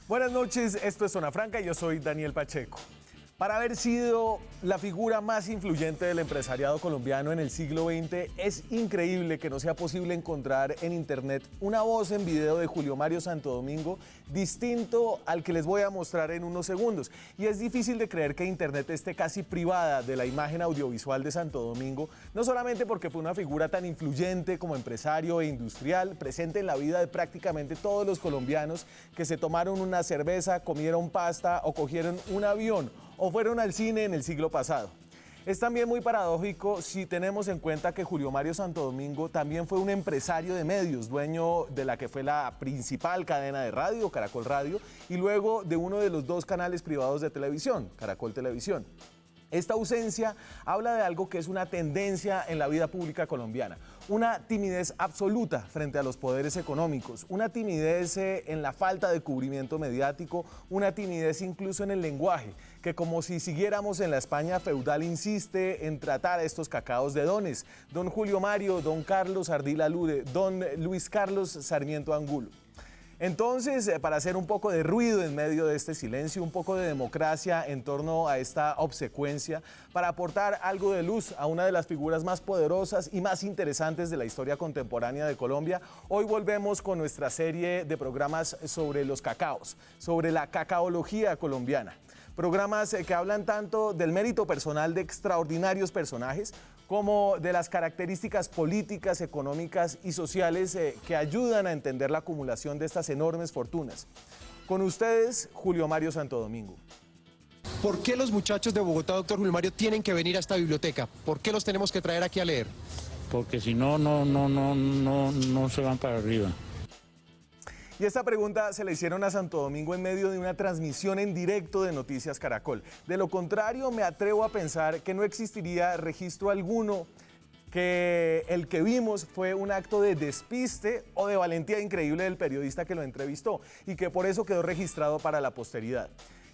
Buenas noches, esto es Zona Franca y yo soy Daniel Pacheco. Para haber sido la figura más influyente del empresariado colombiano en el siglo XX, es increíble que no sea posible encontrar en internet una voz en video de Julio Mario Santo Domingo distinto al que les voy a mostrar en unos segundos. Y es difícil de creer que internet esté casi privada de la imagen audiovisual de Santo Domingo, no solamente porque fue una figura tan influyente como empresario e industrial, presente en la vida de prácticamente todos los colombianos que se tomaron una cerveza, comieron pasta o cogieron un avión o fueron al cine en el siglo pasado. Es también muy paradójico si tenemos en cuenta que Julio Mario Santo Domingo también fue un empresario de medios, dueño de la que fue la principal cadena de radio, Caracol Radio, y luego de uno de los dos canales privados de televisión, Caracol Televisión. Esta ausencia habla de algo que es una tendencia en la vida pública colombiana, una timidez absoluta frente a los poderes económicos, una timidez en la falta de cubrimiento mediático, una timidez incluso en el lenguaje, que como si siguiéramos en la España feudal insiste en tratar a estos cacaos de dones, don Julio Mario, don Carlos Ardila Lure, don Luis Carlos Sarmiento Angulo. Entonces, para hacer un poco de ruido en medio de este silencio, un poco de democracia en torno a esta obsecuencia, para aportar algo de luz a una de las figuras más poderosas y más interesantes de la historia contemporánea de Colombia, hoy volvemos con nuestra serie de programas sobre los cacaos, sobre la cacaología colombiana. Programas que hablan tanto del mérito personal de extraordinarios personajes como de las características políticas, económicas y sociales que ayudan a entender la acumulación de estas enormes fortunas. Con ustedes, Julio Mario Santo Domingo. ¿Por qué los muchachos de Bogotá, doctor Julio Mario, tienen que venir a esta biblioteca? ¿Por qué los tenemos que traer aquí a leer? Porque si no, no se van para arriba. Y esta pregunta se la hicieron a Santo Domingo en medio de una transmisión en directo de Noticias Caracol. De lo contrario, me atrevo a pensar que no existiría registro alguno que el que vimos fue un acto de despiste o de valentía increíble del periodista que lo entrevistó y que por eso quedó registrado para la posteridad.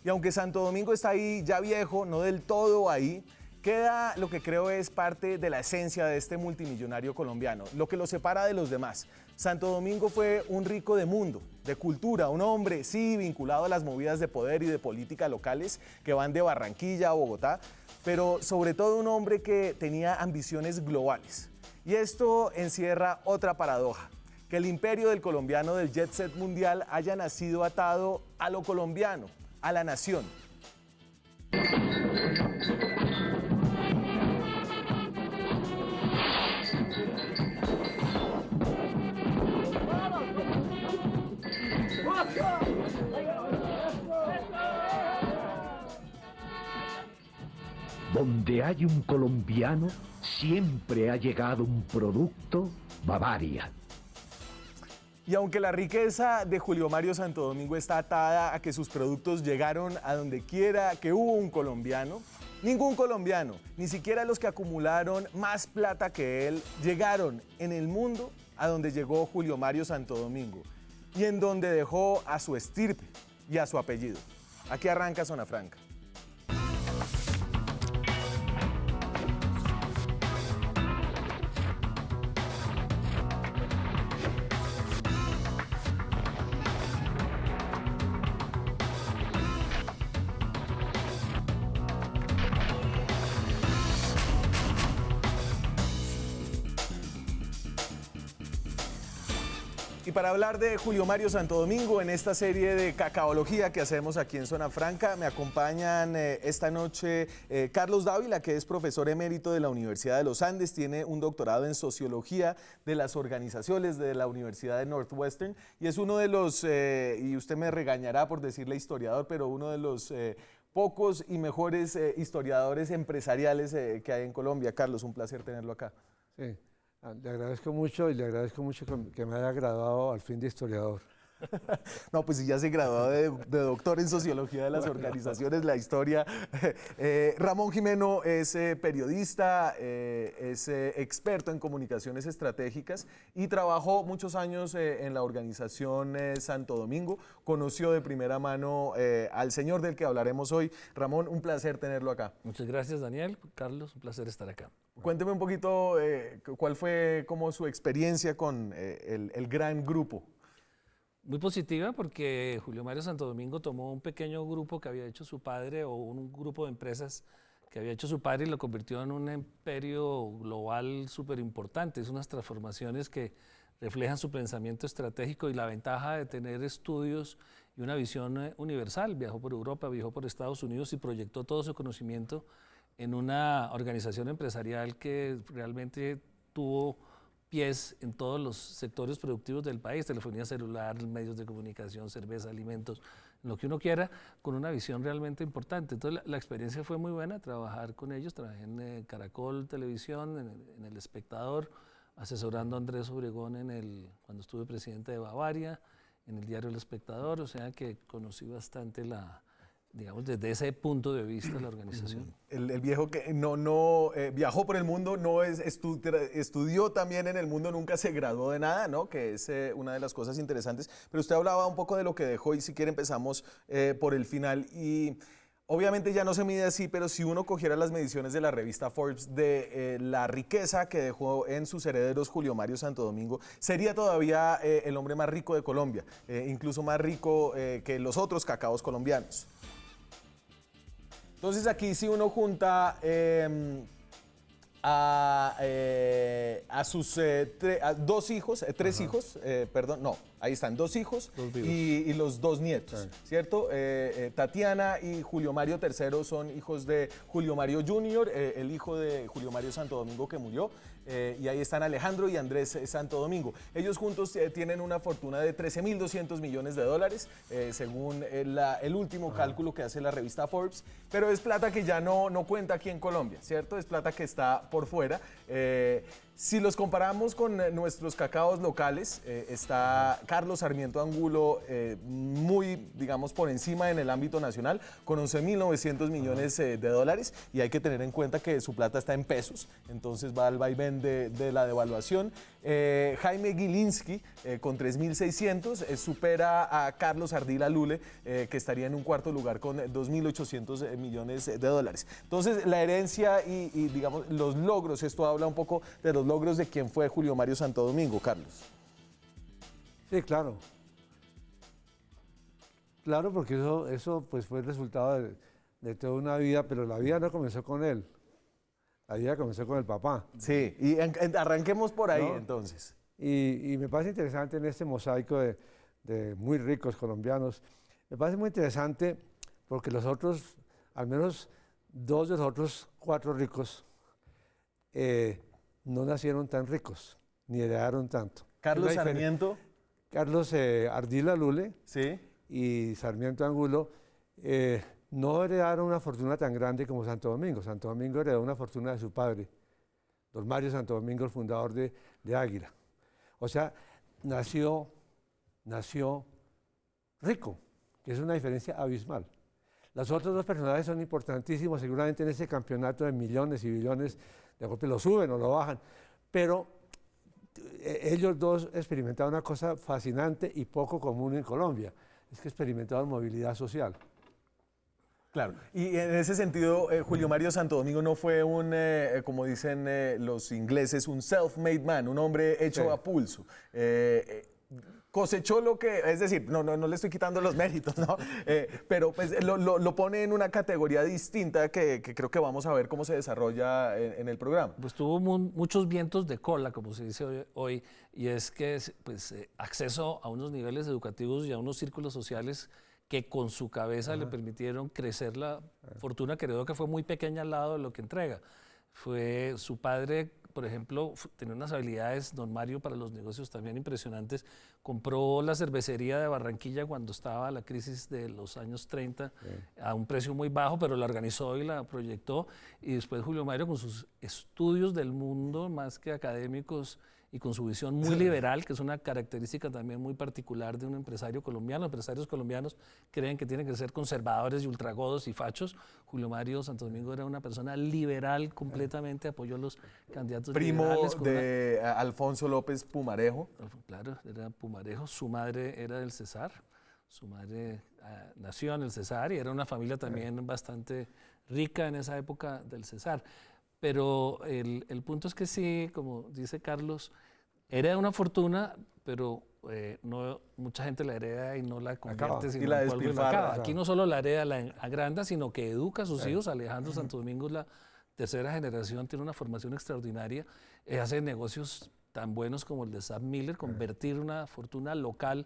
Y aunque Santo Domingo está ahí ya viejo, no del todo ahí, queda lo que creo es parte de la esencia de este multimillonario colombiano, lo que lo separa de los demás. Santo Domingo fue un rico de mundo, de cultura, un hombre, sí, vinculado a las movidas de poder y de política locales que van de Barranquilla a Bogotá, pero sobre todo un hombre que tenía ambiciones globales. Y esto encierra otra paradoja, que el imperio del colombiano del jet set mundial haya nacido atado a lo colombiano, a la nación. Donde hay un colombiano, siempre ha llegado un producto Bavaria. Y aunque la riqueza de Julio Mario Santo Domingo está atada a que sus productos llegaron a donde quiera que hubo un colombiano, ningún colombiano, ni siquiera los que acumularon más plata que él, llegaron en el mundo a donde llegó Julio Mario Santo Domingo y en donde dejó a su estirpe y a su apellido. Aquí arranca Zona Franca. Y para hablar de Julio Mario Santo Domingo en esta serie de cacaología que hacemos aquí en Zona Franca, me acompañan esta noche Carlos Dávila, que es profesor emérito de la Universidad de los Andes, tiene un doctorado en Sociología de las Organizaciones de la Universidad de Northwestern y es uno de los, y usted me regañará por decirle historiador, pero uno de los pocos y mejores historiadores empresariales que hay en Colombia. Carlos, un placer tenerlo acá. Sí. Le agradezco mucho y le agradezco mucho que me haya graduado al fin de historiador. No, pues si ya se graduó de doctor en Sociología de las Organizaciones, la historia. Ramón Jimeno es periodista, es experto en comunicaciones estratégicas y trabajó muchos años en la organización Santo Domingo. Conoció de primera mano al señor del que hablaremos hoy. Ramón, un placer tenerlo acá. Muchas gracias, Daniel. Carlos, un placer estar acá. Cuénteme un poquito cuál fue como su experiencia con el gran grupo. Muy positiva porque Julio Mario Santo Domingo tomó un pequeño grupo que había hecho su padre o un grupo de empresas que había hecho su padre y lo convirtió en un imperio global súper importante. Es unas transformaciones que reflejan su pensamiento estratégico y la ventaja de tener estudios y una visión universal. Viajó por Europa, viajó por Estados Unidos y proyectó todo su conocimiento en una organización empresarial que realmente tuvo pies en todos los sectores productivos del país, telefonía celular, medios de comunicación, cerveza, alimentos, lo que uno quiera, con una visión realmente importante. Entonces la experiencia fue muy buena, trabajar con ellos, trabajé en Caracol Televisión, en el Espectador, asesorando a Andrés Obregón cuando estuve presidente de Bavaria, en el diario El Espectador, o sea que conocí bastante digamos, desde ese punto de vista la organización. El viejo que viajó por el mundo, estudió también en el mundo, nunca se graduó de nada, ¿no? Que es una de las cosas interesantes. Pero usted hablaba un poco de lo que dejó y si quiere empezamos por el final. Y obviamente ya no se mide así, pero si uno cogiera las mediciones de la revista Forbes de la riqueza que dejó en sus herederos Julio Mario Santo Domingo, sería todavía el hombre más rico de Colombia, incluso más rico que los otros cacaos colombianos. Entonces aquí si uno junta a sus dos hijos, tres hijos, perdón, no, ahí están, dos hijos y los dos nietos, ¿cierto? Tatiana y Julio Mario III son hijos de Julio Mario Jr., el hijo de Julio Mario Santo Domingo que murió, y ahí están Alejandro y Andrés Santo Domingo. Ellos juntos tienen una fortuna de 13.200 millones de dólares, según el último cálculo que hace la revista Forbes, pero es plata que ya no cuenta aquí en Colombia, ¿cierto? Es plata que está por fuera. Si los comparamos con nuestros cacaos locales, está Carlos Sarmiento Angulo muy, digamos, por encima en el ámbito nacional, con 11.900 millones de dólares, y hay que tener en cuenta que su plata está en pesos, entonces va al vaivén de la devaluación. Jaime Gilinski, con 3.600, supera a Carlos Ardila Lule, que estaría en un cuarto lugar con 2.800 millones de dólares. Entonces, la herencia y, digamos, los logros, esto habla un poco de los logros de quién fue Julio Mario Santo Domingo, Carlos. Sí, claro. Claro, porque eso pues fue el resultado de toda una vida, pero la vida no comenzó con él. La vida comenzó con el papá. Sí, y arranquemos por ahí, ¿no? Entonces. Y me parece interesante en este mosaico de muy ricos colombianos, me parece muy interesante porque los otros, al menos dos de los otros cuatro ricos, no nacieron tan ricos, ni heredaron tanto. Carlos Sarmiento. Carlos Ardila Lule, sí, y Sarmiento Angulo no heredaron una fortuna tan grande como Santo Domingo. Santo Domingo heredó una fortuna de su padre, don Mario Santo Domingo, el fundador de Águila. O sea, nació rico, que es una diferencia abismal. Los otros dos personajes son importantísimos, seguramente en ese campeonato de millones y billones, de golpe lo suben o lo bajan, pero ellos dos experimentaron una cosa fascinante y poco común en Colombia, es que experimentaron movilidad social. Claro, y en ese sentido, Julio Mario Santo Domingo no fue como dicen los ingleses, un self-made man, un hombre hecho a pulso. Cosechó lo que, es decir, no le estoy quitando los méritos, ¿no? Pero pues lo pone en una categoría distinta que creo que vamos a ver cómo se desarrolla en el programa. Pues tuvo muchos vientos de cola, como se dice hoy, y es que pues, acceso a unos niveles educativos y a unos círculos sociales que con su cabeza le permitieron crecer la fortuna que heredó, que fue muy pequeña al lado de lo que entrega. Fue su padre, por ejemplo, tenía unas habilidades, don Mario, para los negocios también impresionantes. Compró la cervecería de Barranquilla cuando estaba la crisis de los años 30 a un precio muy bajo, pero la organizó y la proyectó. Y después Julio Mario, con sus estudios del mundo más que académicos y con su visión muy liberal, que es una característica también muy particular de un empresario colombiano. Los empresarios colombianos creen que tienen que ser conservadores y ultragodos y fachos. Julio Mario Santo Domingo era una persona liberal completamente, apoyó a los candidatos liberales. Primo de Alfonso López Pumarejo. Claro, era Pumarejo. Su madre era del Cesar. Su madre nació en el Cesar y era una familia también bastante rica en esa época del Cesar. Pero el punto es que sí, como dice Carlos, era una fortuna, pero mucha gente la hereda y no la convierte, Acaba. sino Y la en polvo y despilfarra. acaba. Aquí no solo la hereda, la agranda, sino que educa a sus hijos. Alejandro Santo Domingo es la tercera generación, tiene una formación extraordinaria, hace negocios tan buenos como el de Sam Miller, convertir una fortuna local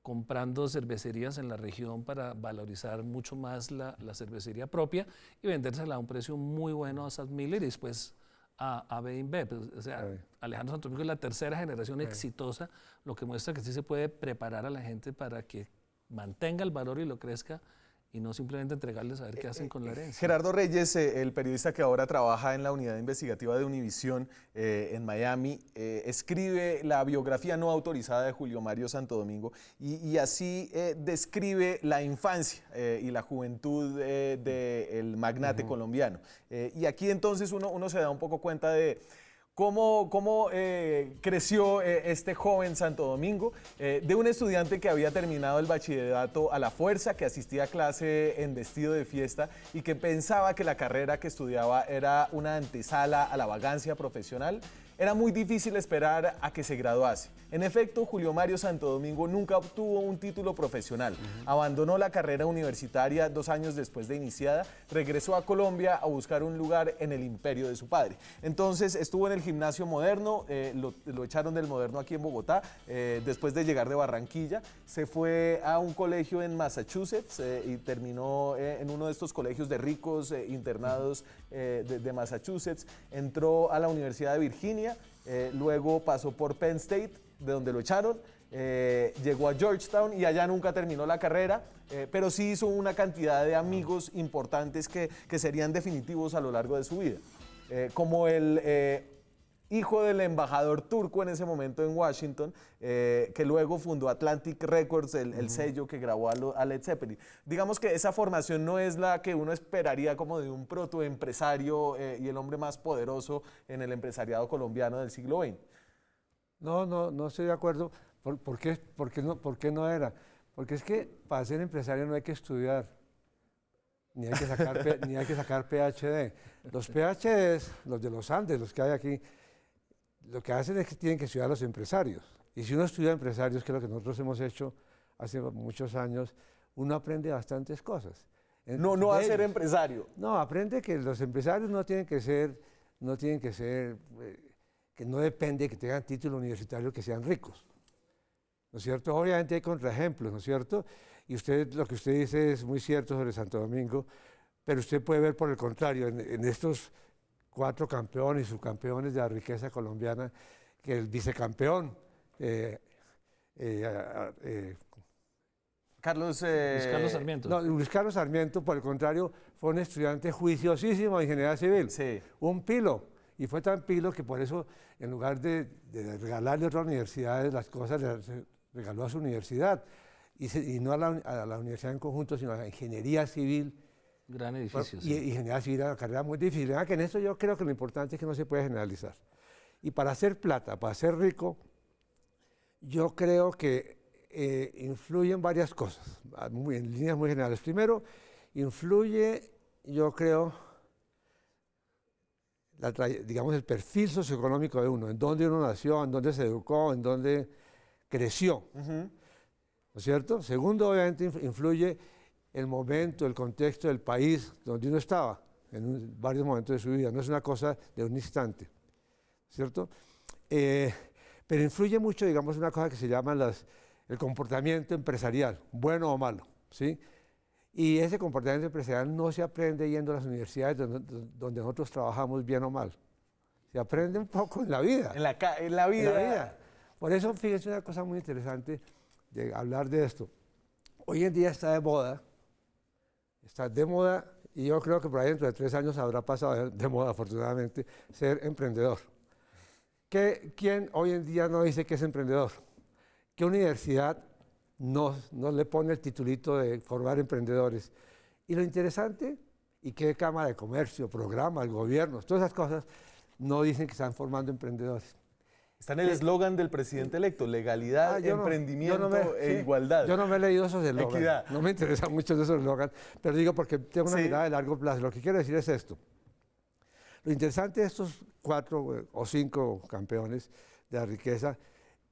comprando cervecerías en la región para valorizar mucho más la cervecería propia y vendérsela a un precio muy bueno a Sam Miller y después a B&B. O sea, Alejandro Santo Domingo es la tercera generación exitosa, lo que muestra que sí se puede preparar a la gente para que mantenga el valor y lo crezca y no simplemente entregarles a ver qué hacen con la herencia. Gerardo Reyes, el periodista que ahora trabaja en la unidad investigativa de Univisión en Miami, escribe la biografía no autorizada de Julio Mario Santo Domingo y así describe la infancia y la juventud del magnate colombiano. Y aquí entonces uno se da un poco cuenta de cómo creció este joven Santo Domingo, de un estudiante que había terminado el bachillerato a la fuerza, que asistía a clase en vestido de fiesta y que pensaba que la carrera que estudiaba era una antesala a la vagancia profesional. Era muy difícil esperar a que se graduase. En efecto, Julio Mario Santo Domingo nunca obtuvo un título profesional. Abandonó la carrera universitaria 2 años después de iniciada, regresó a Colombia a buscar un lugar en el imperio de su padre. Entonces estuvo en el gimnasio Moderno, lo echaron del Moderno aquí en Bogotá, después de llegar de Barranquilla. Se fue a un colegio en Massachusetts y terminó en uno de estos colegios de ricos internados de Massachusetts. Entró a la Universidad de Virginia, luego pasó por Penn State, de donde lo echaron, llegó a Georgetown y allá nunca terminó la carrera, pero sí hizo una cantidad de amigos importantes que serían definitivos a lo largo de su vida, como el hijo del embajador turco en ese momento en Washington, que luego fundó Atlantic Records, el sello que grabó a Led Zeppelin. Digamos que esa formación no es la que uno esperaría como de un protoempresario y el hombre más poderoso en el empresariado colombiano del siglo XX. No estoy de acuerdo. ¿Por qué no era? Porque es que para ser empresario no hay que estudiar, ni hay que sacar PhD. Los PhDs, los de los Andes, los que hay aquí, lo que hacen es que tienen que estudiar los empresarios. Y si uno estudia empresarios, que es lo que nosotros hemos hecho hace muchos años, uno aprende bastantes cosas. No a ser empresario. No, aprende que los empresarios que no depende que tengan título universitario, que sean ricos, ¿no es cierto? Obviamente hay contraejemplos, ¿no es cierto? Y lo que usted dice es muy cierto sobre Santo Domingo, pero usted puede ver por el contrario, en estos 4 campeones y subcampeones de la riqueza colombiana, que el vicecampeón, Carlos Sarmiento. No, Luis Carlos Sarmiento, por el contrario, fue un estudiante juiciosísimo de ingeniería civil, Sí. un pilo. Y fue tan pilo que por eso, en lugar de regalarle a otras universidades las cosas, le regaló a su universidad. Y no a la universidad en conjunto, sino a la ingeniería civil. Gran edificio. Y ingeniería civil era una carrera muy difícil. Que en eso yo creo que lo importante es que no se puede generalizar. Y para hacer plata, para ser rico, yo creo que influyen varias cosas, en líneas muy generales. Primero, influye, yo creo, digamos, el perfil socioeconómico de uno, en dónde uno nació, en dónde se educó, en dónde creció, ¿no es cierto? Segundo, obviamente, influye el momento, el contexto del país donde uno estaba, en varios momentos de su vida, no es una cosa de un instante, ¿cierto? Pero influye mucho, digamos, una cosa que se llama el comportamiento empresarial, bueno o malo, ¿sí? Y ese comportamiento empresarial no se aprende yendo a las universidades donde nosotros trabajamos bien o mal. Se aprende un poco en la vida. En la vida. Por eso, fíjense una cosa muy interesante de hablar de esto. Hoy en día está de moda, y yo creo que por ahí dentro de 3 años habrá pasado de moda, afortunadamente, ser emprendedor. ¿Quién hoy en día no dice que es emprendedor? ¿Qué universidad no le pone el titulito de formar emprendedores? Y lo interesante, y qué Cámara de Comercio, programas, gobiernos, todas esas cosas, no dicen que están formando emprendedores. Está en el eslogan del presidente electo: legalidad, emprendimiento e igualdad. Yo no me he leído esos eslogans. Equidad. No me interesan mucho de esos eslogans, pero digo porque tengo una mirada de largo plazo. Lo que quiero decir es esto. Lo interesante de estos 4 o 5 campeones de la riqueza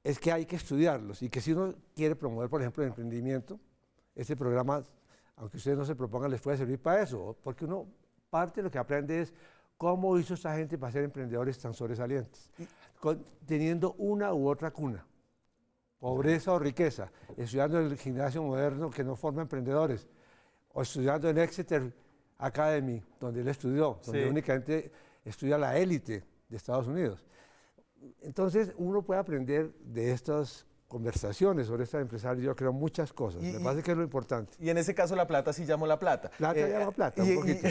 es que hay que estudiarlos y que si uno quiere promover, por ejemplo, el emprendimiento, este programa, aunque ustedes no se propongan, les puede servir para eso, porque uno parte de lo que aprende es cómo hizo esta gente para ser emprendedores tan sobresalientes, teniendo una u otra cuna, pobreza o riqueza, estudiando en el gimnasio moderno que no forma emprendedores, o estudiando en Exeter Academy, donde él estudió, donde únicamente estudia la élite de Estados Unidos. Entonces, uno puede aprender de estas conversaciones sobre estos empresarios, yo creo, muchas cosas. Me parece que es lo importante. Y en ese caso la plata sí llamó la plata. Plata llama plata, un poquito.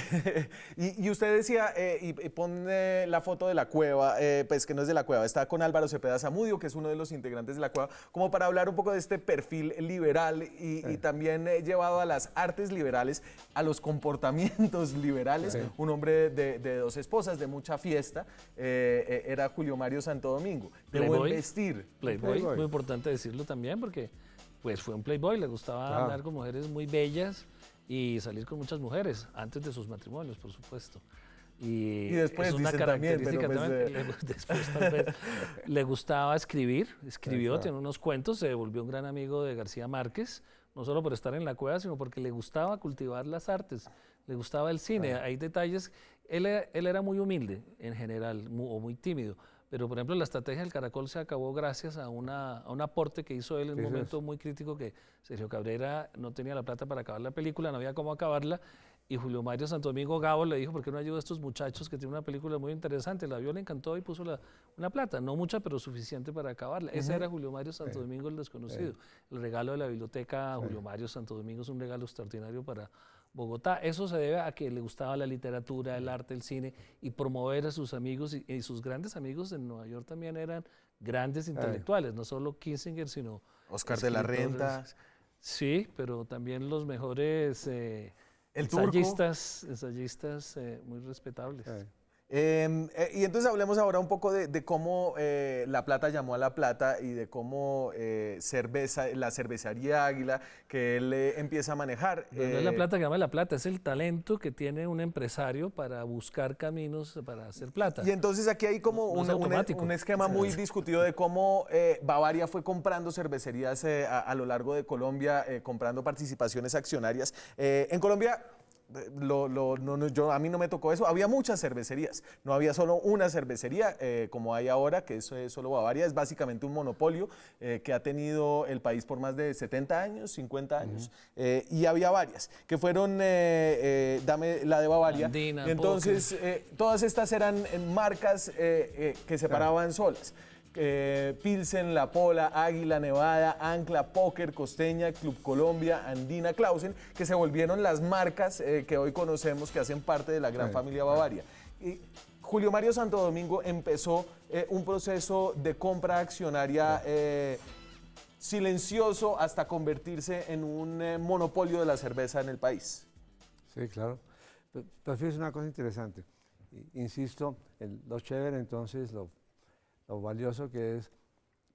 Y usted decía, y pone la foto de la cueva, pues que no es de la cueva, está con Álvaro Cepeda Zamudio, que es uno de los integrantes de la cueva, como para hablar un poco de este perfil liberal y también llevado a las artes liberales, a los comportamientos liberales. Sí. Un hombre de dos esposas, de mucha fiesta, era Julio Mario Santo Domingo, de Playboy. buen vestir. Playboy, muy importante decirlo también porque pues fue un playboy, le gustaba andar con mujeres muy bellas y salir con muchas mujeres antes de sus matrimonios, por supuesto. Y después es una dicen también, característica pero pues, también, después tal vez le gustaba escribir, escribió, Claro. tiene unos cuentos, se volvió un gran amigo de García Márquez, no solo por estar en la cueva, sino porque le gustaba cultivar las artes, le gustaba el cine, hay detalles, él era muy humilde en general, o muy tímido. Pero, por ejemplo, la estrategia del Caracol se acabó gracias a un aporte que hizo él en un momento muy crítico que Sergio Cabrera no tenía la plata para acabar la película, no había cómo acabarla, y Julio Mario Santo Domingo Gabo le dijo, ¿por qué no ayuda a estos muchachos que tienen una película muy interesante? La vio, le encantó y puso una plata, no mucha, pero suficiente para acabarla. Ese era Julio Mario Santo Domingo el desconocido. El regalo de la biblioteca a Julio Mario Santo Domingo es un regalo extraordinario para Bogotá. Eso se debe a que le gustaba la literatura, el arte, el cine y promover a sus amigos y sus grandes amigos en Nueva York también eran grandes intelectuales, no solo Kissinger, sino Oscar de la escritores. Renta. Sí, pero también los mejores El Turco. ensayistas muy respetables. Y entonces hablemos ahora un poco de cómo la plata llamó a la plata y de cómo la cervecería Águila que él empieza a manejar. No es la plata que llama la plata, es el talento que tiene un empresario para buscar caminos para hacer plata. Y entonces aquí hay como No es automático. un esquema muy discutido de cómo Bavaria fue comprando cervecerías a lo largo de Colombia, comprando participaciones accionarias. En Colombia, a mí no me tocó eso, había muchas cervecerías, no había solo una cervecería como hay ahora, que es solo Bavaria, es básicamente un monopolio que ha tenido el país por más de 70 años, 50 años, y había varias, que fueron, dame la de Bavaria, Andina, y entonces todas estas eran marcas que se paraban solas. Pilsen, La Pola, Águila, Nevada, Ancla, Póker, Costeña, Club Colombia, Andina, Clausen, que se volvieron las marcas que hoy conocemos que hacen parte de la gran familia Bavaria. Y Julio Mario Santo Domingo empezó un proceso de compra accionaria silencioso hasta convertirse en un monopolio de la cerveza en el país. Sí, claro. Pero fíjese una cosa interesante. Insisto, lo chévere entonces, lo valioso que es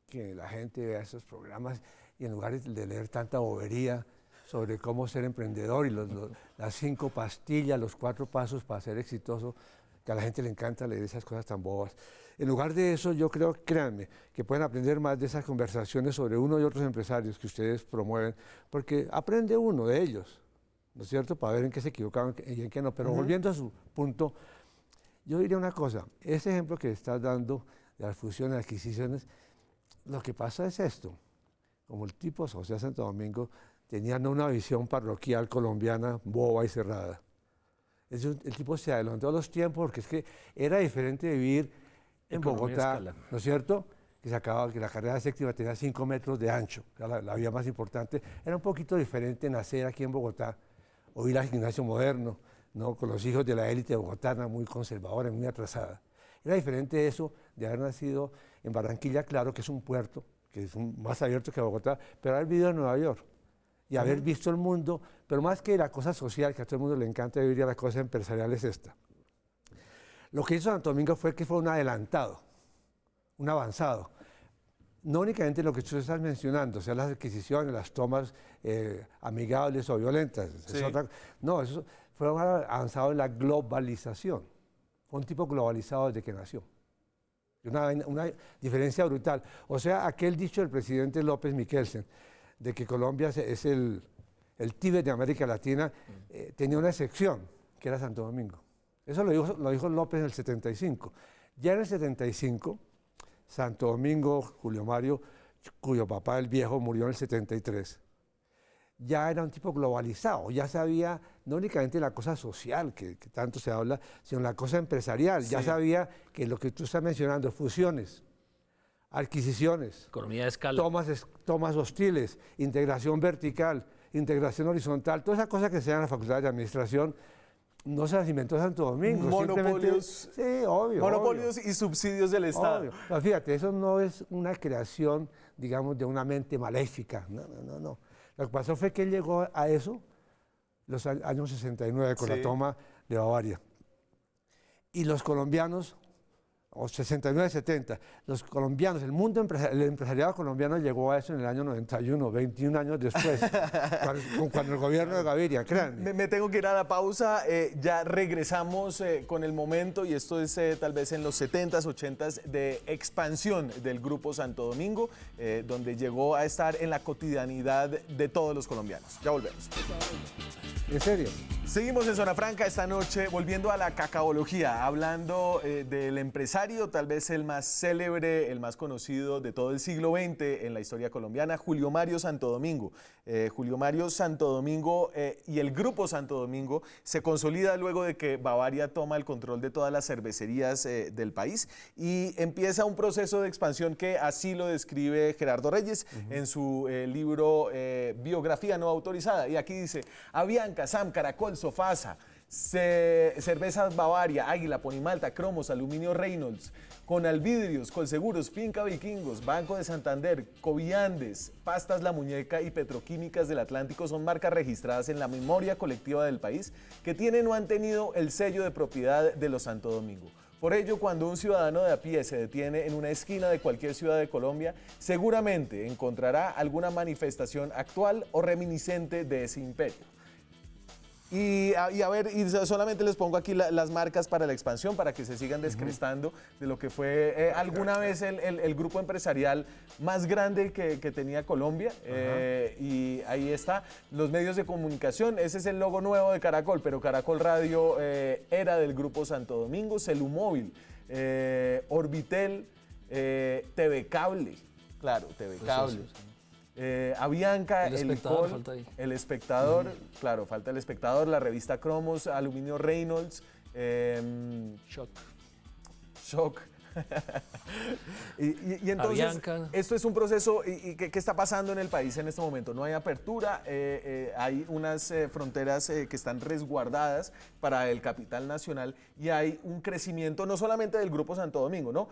que la gente vea estos programas y en lugar de leer tanta bobería sobre cómo ser emprendedor y las 5 pastillas, los 4 pasos para ser exitoso, que a la gente le encanta leer esas cosas tan bobas. En lugar de eso, yo creo, créanme, que pueden aprender más de esas conversaciones sobre uno y otros empresarios que ustedes promueven, porque aprende uno de ellos, ¿no es cierto?, para ver en qué se equivocaban y en qué no. Pero volviendo a su punto, yo diría una cosa, ese ejemplo que estás dando de las fusiones, adquisiciones, lo que pasa es esto, como el tipo José Santo Domingo tenía no una visión parroquial colombiana boba y cerrada. El tipo se adelantó a los tiempos porque es que era diferente vivir en Economía Bogotá, escala. ¿no es cierto?, que la carrera séptima tenía 5 metros de ancho, era la vía más importante. Era un poquito diferente nacer aquí en Bogotá o ir al gimnasio moderno, ¿no?, con los hijos de la élite bogotana muy conservadora, muy atrasada. Era diferente eso de haber nacido en Barranquilla, claro, que es un puerto, que es más abierto que Bogotá, pero haber vivido en Nueva York y haber visto el mundo, pero más que la cosa social, que a todo el mundo le encanta vivir, y a la cosa empresarial es esta. Lo que hizo Santo Domingo fue que fue un adelantado, un avanzado. No únicamente lo que tú estás mencionando, o sea, las adquisiciones, las tomas amigables o violentas. Sí. No, eso fue un avanzado en la globalización. Fue un tipo globalizado desde que nació. Una diferencia brutal. O sea, aquel dicho del presidente López Miquelsen, de que Colombia es el Tíbet de América Latina, tenía una excepción, que era Santo Domingo. Eso lo dijo López en el 75. Ya en el 75, Santo Domingo, Julio Mario, cuyo papá, el viejo, murió en el 73, ya era un tipo globalizado, ya sabía no únicamente la cosa social, que tanto se habla, sino la cosa empresarial. Sí. Ya sabía que lo que tú estás mencionando, fusiones, adquisiciones, economía de escala, tomas hostiles, integración vertical, integración horizontal, todas esas cosas que se dan en la Facultad de Administración, no se las inventó Santo Domingo. Monopolios. Sí, obvio. Monopolios y subsidios del Estado. Obvio. Pero fíjate, eso no es una creación, digamos, de una mente maléfica. No. Lo que pasó fue que él llegó a eso los años 69 con la toma de Bavaria. Y los colombianos, o 69, 70, los colombianos, el mundo el empresariado colombiano llegó a eso en el año 91, 21 años después, cuando el gobierno de Gaviria, créanme. Me tengo que ir a la pausa, ya regresamos con el momento, y esto es tal vez en los 70s, 80s, de expansión del Grupo Santo Domingo, donde llegó a estar en la cotidianidad de todos los colombianos. Ya volvemos. ¿En serio? Seguimos en Zona Franca esta noche, volviendo a la cacaología, hablando del empresario, tal vez el más célebre, el más conocido de todo el siglo XX en la historia colombiana, Julio Mario Santo Domingo. Julio Mario Santo Domingo y el Grupo Santo Domingo se consolida luego de que Bavaria toma el control de todas las cervecerías del país y empieza un proceso de expansión que así lo describe Gerardo Reyes en su libro Biografía no autorizada. Y aquí dice: Avianca, Sam, Caracol, Sofasa, Cervezas Bavaria, Águila, Ponimalta, Cromos, Aluminio Reynolds, Conalvidrios, Colseguros, Finca Vikingos, Banco de Santander, Coviandes, Pastas La Muñeca y Petroquímicas del Atlántico son marcas registradas en la memoria colectiva del país que tienen o han tenido el sello de propiedad de los Santo Domingo. Por ello, cuando un ciudadano de a pie se detiene en una esquina de cualquier ciudad de Colombia, seguramente encontrará alguna manifestación actual o reminiscente de ese imperio. Y solamente les pongo aquí las marcas para la expansión, para que se sigan descrestando de lo que fue alguna vez el grupo empresarial más grande que tenía Colombia. Y ahí está, los medios de comunicación. Ese es el logo nuevo de Caracol, pero Caracol Radio era del Grupo Santo Domingo, Celumóvil, Orbitel, TV Cable, claro, TV Cable. Avianca, El Espectador, claro, falta El Espectador, la revista Cromos, Aluminio Reynolds, Shock. y entonces, Avianca. Esto es un proceso ¿qué está pasando en el país en este momento? No hay apertura, hay unas fronteras que están resguardadas para el capital nacional y hay un crecimiento no solamente del Grupo Santo Domingo, ¿no?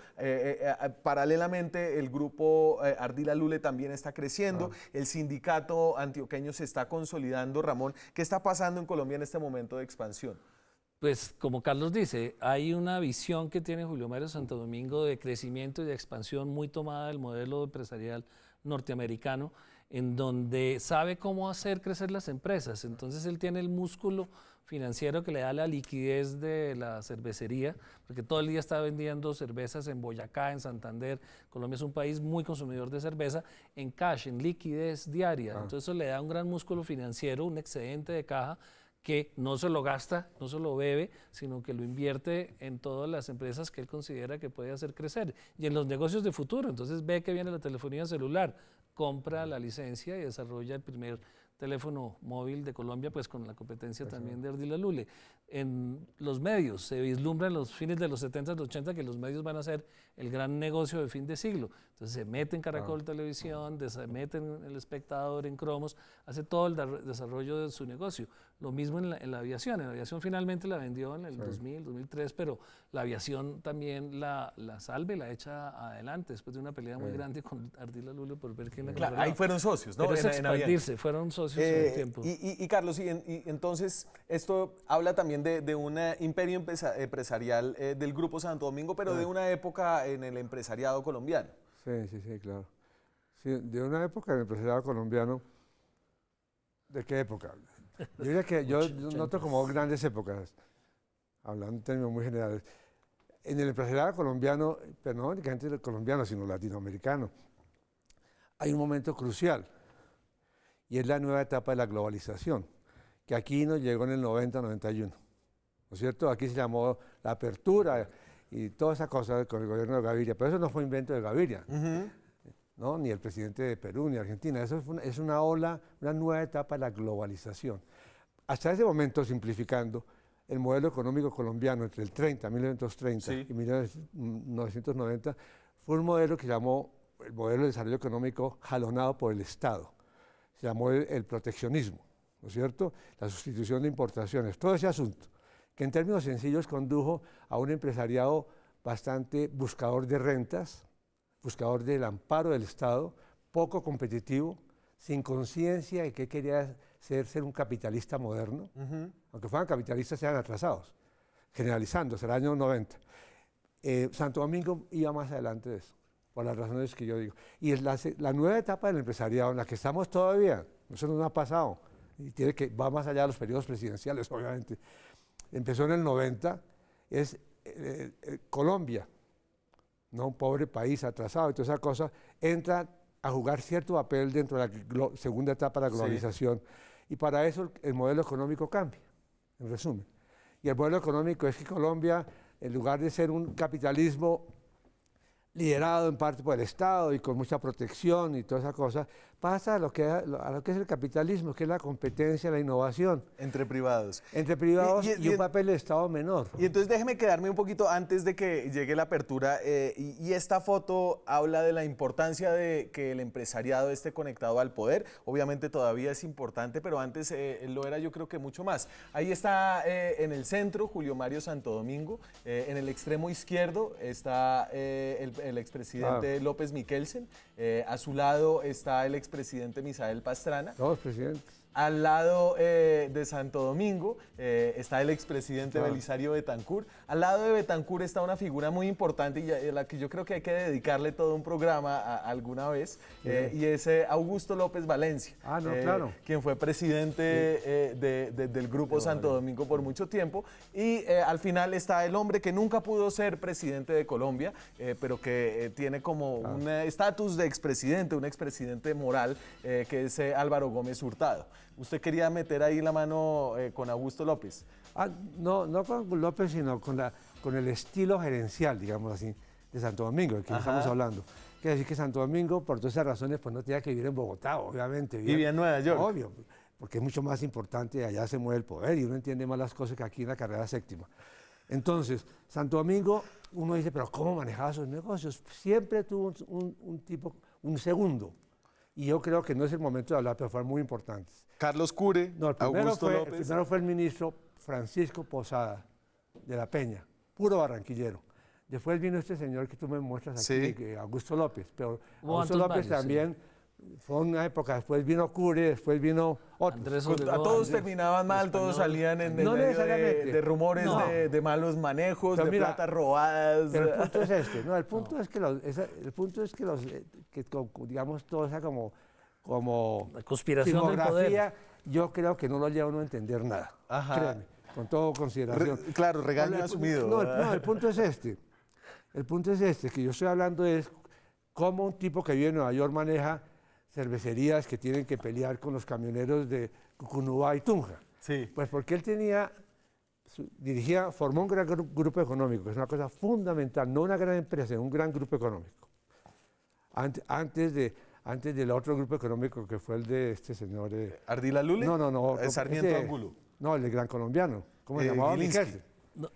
Paralelamente el Grupo Ardila Lule también está creciendo, el sindicato antioqueño se está consolidando. Ramón, ¿qué está pasando en Colombia en este momento de expansión? Pues como Carlos dice, hay una visión que tiene Julio Mario Santo Domingo de crecimiento y de expansión muy tomada del modelo empresarial norteamericano, en donde sabe cómo hacer crecer las empresas. Entonces él tiene el músculo financiero que le da la liquidez de la cervecería, porque todo el día está vendiendo cervezas en Boyacá, en Santander. Colombia es un país muy consumidor de cerveza, en cash, en liquidez diaria. Entonces eso le da un gran músculo financiero, un excedente de caja, que no se lo gasta, no se lo bebe, sino que lo invierte en todas las empresas que él considera que puede hacer crecer y en los negocios de futuro. Entonces ve que viene la telefonía celular, compra la licencia y desarrolla el primer teléfono móvil de Colombia, pues con la competencia también de Ardila Lule. En los medios se vislumbra en los fines de los 70, 80 que los medios van a ser el gran negocio de fin de siglo. Entonces se mete en Caracol Televisión, se mete en El Espectador, en Cromos, hace todo el desarrollo de su negocio. Lo mismo en la aviación. En la aviación finalmente la vendió en el 2000, 2003, pero la aviación también la salve, la echa adelante después de una pelea muy grande con Ardila Lule por ver quién la controlaba. Claro, ahí fueron socios, ¿no? Pero es expandirse, fueron socios en el tiempo. Y Carlos, y entonces esto habla también de un imperio empresarial del Grupo Santo Domingo, pero de una época en el empresariado colombiano. Sí, claro. Sí, de una época en el empresariado colombiano. ¿De qué época? Yo diría que yo noto como grandes épocas, hablando en términos muy generales. en el empresariado colombiano, pero no únicamente el colombiano, sino latinoamericano, hay un momento crucial y es la nueva etapa de la globalización, que aquí nos llegó en el 90-91, ¿no es cierto? Aquí se llamó la apertura y toda esa cosa con el gobierno de Gaviria, pero eso no fue invento de Gaviria, ¿no? Ni el presidente de Perú, ni Argentina, eso es una ola, una nueva etapa de la globalización. Hasta ese momento, simplificando, el modelo económico colombiano entre el 1930 y 1990 fue un modelo que se llamó el modelo de desarrollo económico jalonado por el Estado. Se llamó el proteccionismo, ¿no es cierto? La sustitución de importaciones, todo ese asunto, que en términos sencillos condujo a un empresariado bastante buscador de rentas, buscador del amparo del Estado, poco competitivo, sin conciencia de qué quería ser un capitalista moderno, aunque fueran capitalistas, eran atrasados, generalizándose, el año 90. Santo Domingo iba más adelante de eso, por las razones que yo digo. Y es la nueva etapa del empresariado en la que estamos todavía, eso no ha pasado, y va más allá de los periodos presidenciales, obviamente. Empezó en el 90, es Colombia, ¿no? Un pobre país atrasado y toda esa cosa, entra a jugar cierto papel dentro de la segunda etapa de la globalización. Y para eso el modelo económico cambia, en resumen. Y el modelo económico es que Colombia, en lugar de ser un capitalismo liderado en parte por el Estado y con mucha protección y toda esa cosa, pasa a lo que es el capitalismo, que es la competencia, la innovación. Entre privados. Entre privados y un papel de Estado menor. Y entonces déjeme quedarme un poquito antes de que llegue la apertura. Y esta foto habla de la importancia de que el empresariado esté conectado al poder. Obviamente todavía es importante, pero antes lo era yo creo que mucho más. Ahí está en el centro Julio Mario Santo Domingo. En el extremo izquierdo está el expresidente López Miquelsen. A su lado está el expresidente Misael Pastrana. Todos presidentes. Al lado de Santo Domingo está el expresidente Belisario Betancur. Al lado de Betancur está una figura muy importante y a la que yo creo que hay que dedicarle todo un programa alguna vez, y es Augusto López Valencia, claro. Quien fue presidente del Grupo Santo Domingo por mucho tiempo. Y al final está el hombre que nunca pudo ser presidente de Colombia, pero que tiene como un estatus de expresidente, un expresidente moral, que es Álvaro Gómez Hurtado. ¿Usted quería meter ahí la mano con Augusto López? No con López, sino con el estilo gerencial, digamos así, de Santo Domingo, del que estamos hablando. Quiere decir que Santo Domingo, por todas esas razones, pues no tenía que vivir en Bogotá, obviamente. Vivía en Nueva York. Obvio, porque es mucho más importante, allá se mueve el poder y uno entiende más las cosas que aquí en la carrera séptima. Entonces, Santo Domingo, uno dice, pero ¿cómo manejaba sus negocios? Siempre tuvo un segundo. Y yo creo que no es el momento de hablar, pero fueron muy importantes. Carlos Cure, no, Augusto López. El primero fue el ministro Francisco Posada de la Peña, puro barranquillero. Después vino este señor que tú me muestras aquí, Augusto López. Pero Augusto López también fue una época, después vino Cure, después vino otros. A todos terminaban mal, todos salían en medio de rumores de malos manejos, de plata robadas. Pero el punto es este, el punto es que digamos, toda esa como la conspiración del poder. Yo creo que no lo lleva uno a entender nada. Créeme, con toda consideración. Claro, regaño asumido. El punto es este. El punto es este, que yo estoy hablando es cómo un tipo que vive en Nueva York maneja cervecerías que tienen que pelear con los camioneros de Cucunúa y Tunja. Sí. Pues porque él formó un gran grupo económico, que es una cosa fundamental, no una gran empresa, un gran grupo económico. Antes del otro grupo económico que fue el de este señor... ¿Ardila Lule? No. Sarmiento Angulo. No, el gran colombiano. ¿Cómo se llamaba? Miquelsen.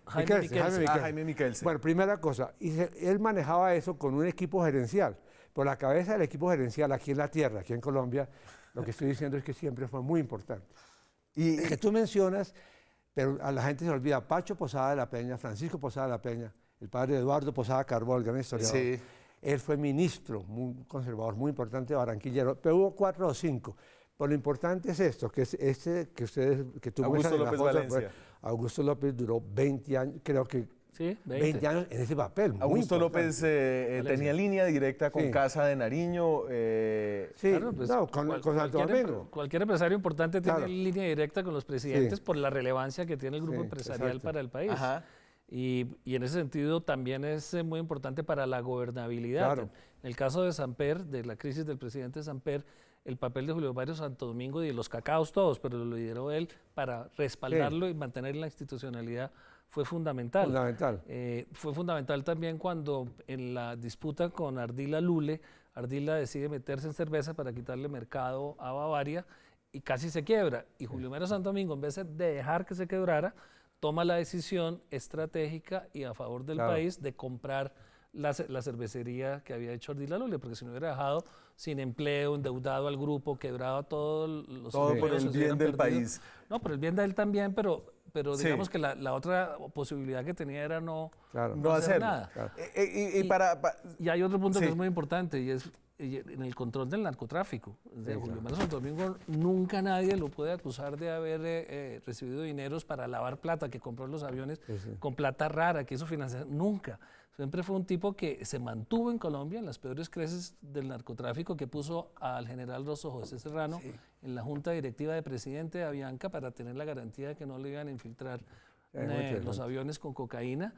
Jaime Miquelsen. Bueno, primera cosa, él manejaba eso con un equipo gerencial. Por la cabeza del equipo gerencial aquí en la tierra, aquí en Colombia, lo que estoy diciendo es que siempre fue muy importante. Y que tú mencionas, pero a la gente se olvida, Pacho Posada de la Peña, Francisco Posada de la Peña, el padre de Eduardo Posada Carbó, el gran historiador. Sí. Él fue ministro, muy conservador, muy importante, barranquillero, pero hubo 4 o 5. Pero lo importante es esto, que es que tú Augusto López Valencia. Augusto López duró 20 años, creo que 20 años en ese papel. Augusto López tenía línea directa con Casa de Nariño. Con Santo Domingo. Cualquier empresario importante tiene línea directa con los presidentes por la relevancia que tiene el grupo empresarial para el país. Y en ese sentido también es muy importante para la gobernabilidad. Claro. En el caso de Samper, de la crisis del presidente Samper, el papel de Julio Mario Santo Domingo y de los cacaos todos, pero lo lideró él para respaldarlo y mantener la institucionalidad, fue fundamental. Fundamental. Fue fundamental también cuando en la disputa con Ardila Lule, Ardila decide meterse en cerveza para quitarle mercado a Bavaria y casi se quiebra. Y Julio Mario Santo Domingo, en vez de dejar que se quebrara, toma la decisión estratégica y a favor del país de comprar la cervecería que había hecho Ardila Lule, porque si no hubiera dejado sin empleo, endeudado al grupo, quebrado a todos los Todo por empleos, el se bien hubieran del perdido. país. No, por el bien de él también, pero Sí. digamos que la otra posibilidad que tenía era no No hacer hacerlo. nada. Claro. Y Y hay otro punto Sí. que es muy importante y es en el control del narcotráfico. De Julio Mario Santo Domingo nunca nadie lo puede acusar de haber recibido dineros para lavar plata, que compró los aviones con plata rara, que hizo financiación. Nunca. Siempre fue un tipo que se mantuvo en Colombia en las peores crisis del narcotráfico, que puso al general Rosso José Serrano en la junta directiva de presidente de Avianca para tener la garantía de que no le iban a infiltrar los aviones con cocaína,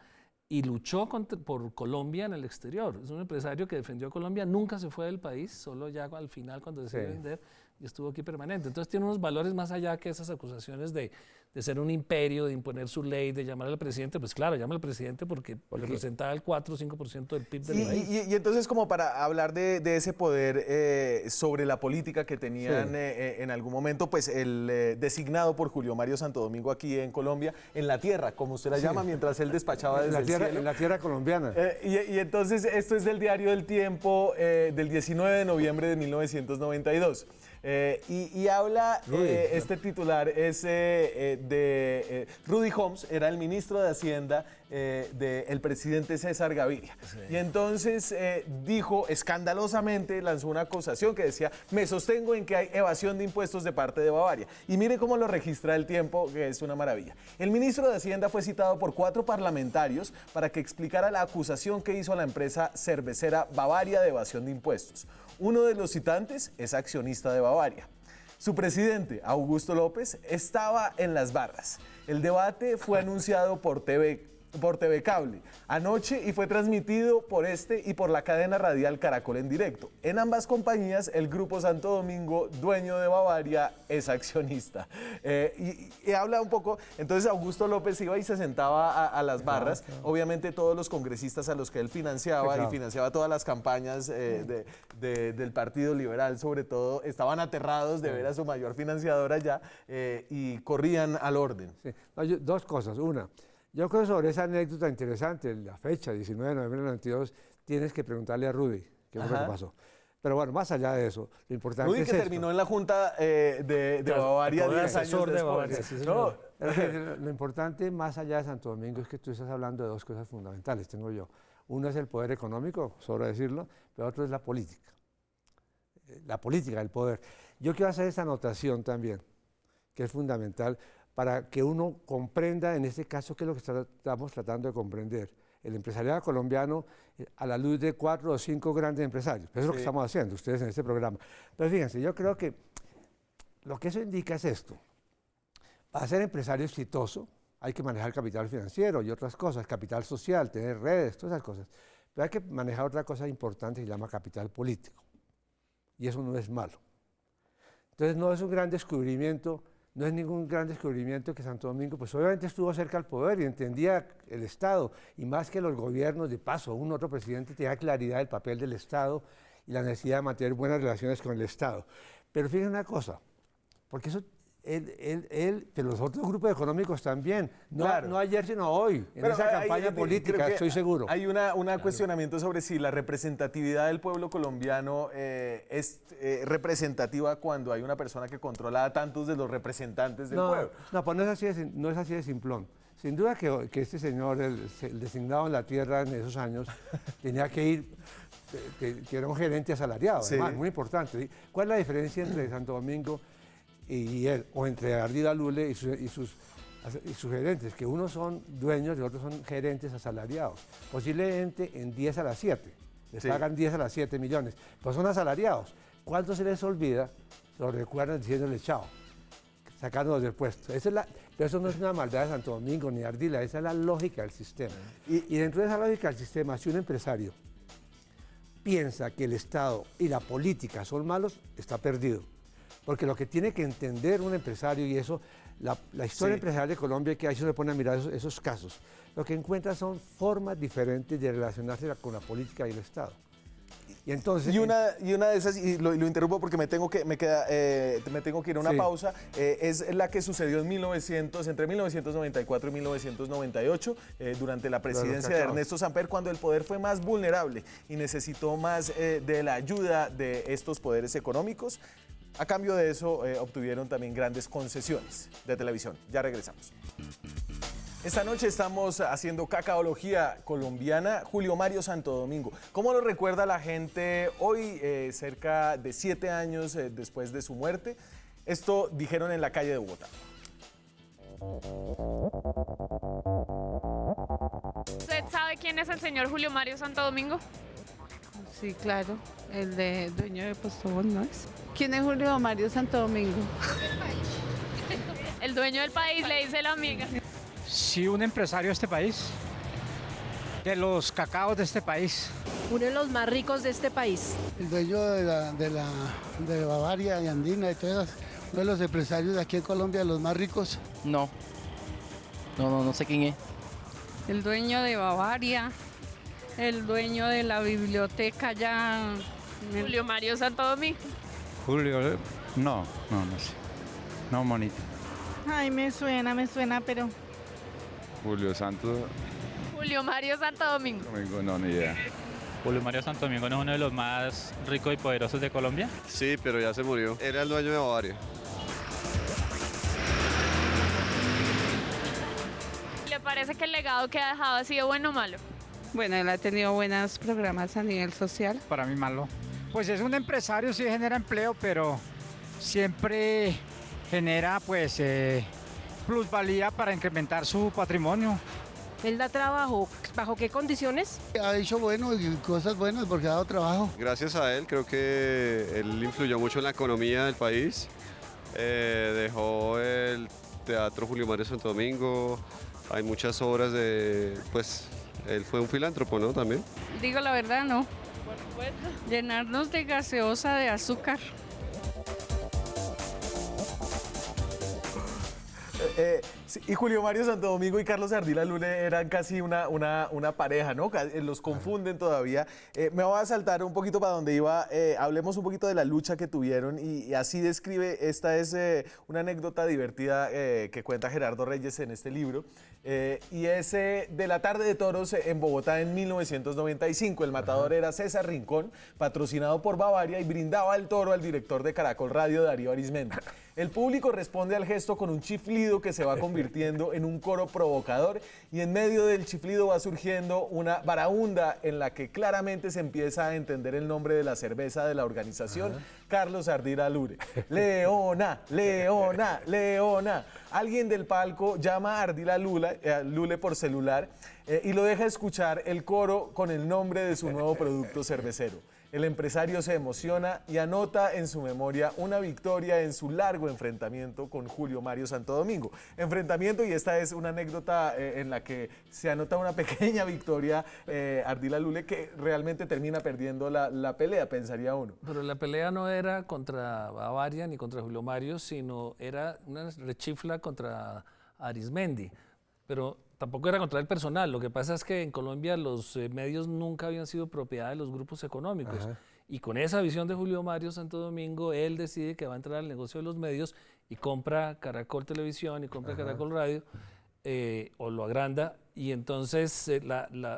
y luchó por Colombia en el exterior. Es un empresario que defendió a Colombia, nunca se fue del país, solo ya al final cuando decidió vender, y estuvo aquí permanente. Entonces tiene unos valores más allá que esas acusaciones de ser un imperio, de imponer su ley, de llamar al presidente. Pues claro, llama al presidente porque representaba el 4 o 5% del PIB del país. Y entonces, como para hablar de ese poder sobre la política que tenían en algún momento, pues el designado por Julio Mario Santo Domingo aquí en Colombia, en la tierra, como usted la llama, mientras él despachaba desde el cielo. En la tierra colombiana. Y entonces, esto es del diario del Tiempo del 19 de noviembre de 1992. Y habla, este titular es de Rudy Holmes, era el ministro de Hacienda del presidente César Gaviria. Sí. Y entonces dijo escandalosamente, lanzó una acusación que decía: me sostengo en que hay evasión de impuestos de parte de Bavaria. Y mire cómo lo registra el Tiempo, que es una maravilla. El ministro de Hacienda fue citado por 4 parlamentarios para que explicara la acusación que hizo a la empresa cervecera Bavaria de evasión de impuestos. Uno de los citantes es accionista de Bavaria. Su presidente, Augusto López, estaba en las barras. El debate fue anunciado por TV Cable anoche y fue transmitido por y por la cadena radial Caracol en directo. En ambas compañías, el Grupo Santo Domingo, dueño de Bavaria, es accionista. Y habla un poco, entonces Augusto López iba y se sentaba a las barras. Obviamente todos los congresistas a los que él financiaba y financiaba todas las campañas del Partido Liberal, sobre todo, estaban aterrados de ver a su mayor financiador allá y corrían al orden. Sí. No, 2 cosas. Una, yo creo que sobre esa anécdota interesante, la fecha, 19 de noviembre del 92, tienes que preguntarle a Rudy qué fue lo que pasó. Pero bueno, más allá de eso, lo importante Rudy, es que terminó en la Junta de Bavaria 10 años después. Bavaria, sí, ¿No? Lo importante más allá de Santo Domingo es que tú estás hablando de 2 cosas fundamentales, tengo yo. Uno es el poder económico, sobra decirlo, pero otro es la política. La política, el poder. Yo quiero hacer esa anotación también, que es fundamental, para que uno comprenda, en este caso, qué es lo que estamos tratando de comprender. El empresariado colombiano a la luz de 4 o 5 grandes empresarios. Eso es lo que estamos haciendo, ustedes en este programa. Pero fíjense, yo creo que lo que eso indica es esto. Para ser empresario exitoso hay que manejar capital financiero y otras cosas, capital social, tener redes, todas esas cosas. Pero hay que manejar otra cosa importante que se llama capital político. Y eso no es malo. Entonces no es un gran descubrimiento. No es ningún gran descubrimiento que Santo Domingo, pues obviamente estuvo cerca al poder y entendía el Estado, y más que los gobiernos, de paso, un otro presidente tenía claridad del papel del Estado y la necesidad de mantener buenas relaciones con el Estado. Pero fíjense una cosa, porque eso, pero los otros grupos económicos también, no ayer sino hoy, en esa campaña política, estoy seguro. Hay un cuestionamiento sobre si la representatividad del pueblo colombiano es representativa cuando hay una persona que controla a tantos de los representantes del pueblo. No, pues no es así de simplón. Sin duda que este señor, el designado en la tierra en esos años, tenía que ir, que era un gerente asalariado, además, muy importante. ¿Cuál es la diferencia entre Santo Domingo y él, o entre Ardila Lule y sus gerentes? Que unos son dueños y otros son gerentes asalariados. Posiblemente en 10 a las 7. Les pagan 10 a las 7 millones. Pues son asalariados. ¿Cuánto se les olvida? Lo recuerdan diciéndole chao. sacándonos del puesto. Pero eso no es una maldad de Santo Domingo ni de Ardila, esa es la lógica del sistema. Y dentro de esa lógica del sistema, si un empresario piensa que el Estado y la política son malos, está perdido. Porque lo que tiene que entender un empresario, y eso, la historia empresarial de Colombia, que ahí se le pone a mirar esos casos, lo que encuentra son formas diferentes de relacionarse con la política y el Estado. Y entonces, una de esas, y lo interrumpo porque me tengo que ir a una pausa, es la que sucedió en entre 1994 y 1998, durante la presidencia de Ernesto Samper, cuando el poder fue más vulnerable y necesitó más de la ayuda de estos poderes económicos. A cambio de eso, obtuvieron también grandes concesiones de televisión. Ya regresamos. Esta noche estamos haciendo cacaología colombiana. Julio Mario Santo Domingo. ¿Cómo lo recuerda la gente hoy, cerca de 7 años después de su muerte? Esto dijeron en la calle de Bogotá. ¿Usted sabe quién es el señor Julio Mario Santo Domingo? Sí, claro, el de dueño de Postobón, ¿no es? ¿Quién es Julio Mario Santo Domingo? El dueño del país, le dice la amiga. Sí, un empresario de este país, de los cacaos de este país. Uno de los más ricos de este país. El dueño de Bavaria y Andina y todas, uno de los empresarios de aquí en Colombia, los más ricos. No sé quién es. El dueño de Bavaria, el dueño de la biblioteca ya. Julio Mario Santo Domingo. Julio, no sé. No, monito. Ay, me suena, pero... Julio Mario Santo Domingo. No, ni idea. Julio Mario Santo Domingo no es uno de los más ricos y poderosos de Colombia. Sí, pero ya se murió. Era el dueño de Bavaria. ¿Le parece que el legado que ha dejado ha sido bueno o malo? Bueno, él ha tenido buenos programas a nivel social. Para mí malo. Pues es un empresario, sí genera empleo, pero siempre genera pues plusvalía para incrementar su patrimonio. ¿Él da trabajo? ¿Bajo qué condiciones? Ha hecho bueno y cosas buenas porque ha dado trabajo. Gracias a él, creo que él influyó mucho en la economía del país. Dejó el Teatro Julio Mario Santo Domingo. Hay muchas obras pues, él fue un filántropo, ¿no? También. Digo la verdad, no. Por supuesto. Llenarnos de gaseosa de azúcar. Y Julio Mario Santo Domingo y Carlos Ardila Lule eran casi una pareja, ¿no? Los confunden todavía. Me voy a saltar un poquito para donde iba. Hablemos un poquito de la lucha que tuvieron y así describe, esta es una anécdota divertida que cuenta Gerardo Reyes en este libro. Y es de la tarde de toros en Bogotá en 1995. El matador era César Rincón, patrocinado por Bavaria, y brindaba el toro al director de Caracol Radio, Darío Arizmendi. El público responde al gesto con un chiflido que se va convirtiendo en un coro provocador, y en medio del chiflido va surgiendo una baraúnda en la que claramente se empieza a entender el nombre de la cerveza de la organización, Carlos Ardila Lule. Leona, Leona, Leona. Alguien del palco llama a Ardila Lule por celular y lo deja escuchar el coro con el nombre de su nuevo producto cervecero. El empresario se emociona y anota en su memoria una victoria en su largo enfrentamiento con Julio Mario Santo Domingo. Enfrentamiento, y esta es una anécdota en la que se anota una pequeña victoria, Ardila Lule, que realmente termina perdiendo la pelea, pensaría uno. Pero la pelea no era contra Bavaria ni contra Julio Mario, sino era una rechifla contra Arizmendi. Pero tampoco era contra el personal. Lo que pasa es que en Colombia los medios nunca habían sido propiedad de los grupos económicos. Ajá. Y con esa visión de Julio Mario Santo Domingo, él decide que va a entrar al negocio de los medios y compra Caracol Televisión y compra Caracol Radio, o lo agranda. Y entonces